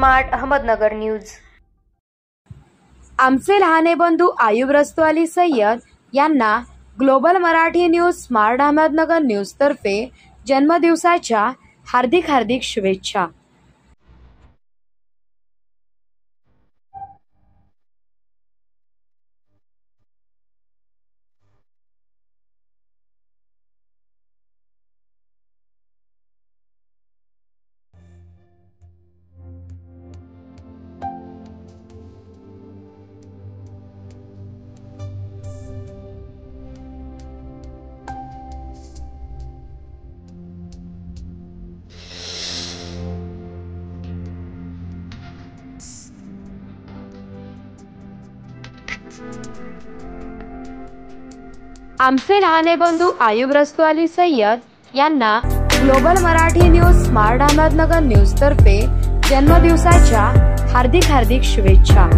Smart Ahmednagar news. आमचे लहाने बंधू आयुब रस्तू अली सय्यद यांना global Marathi news smart Ahmednagar news तर्फे जन्मदिवसाच्या हार्दिक शुभेच्छा। आमचे लहाने बंधू आयुब रस्तू अली सय्यद यांना global Marathi news smart Ahmednagar news तर्फे जन्मदिवसाच्या हार्दिक शुभेच्छा।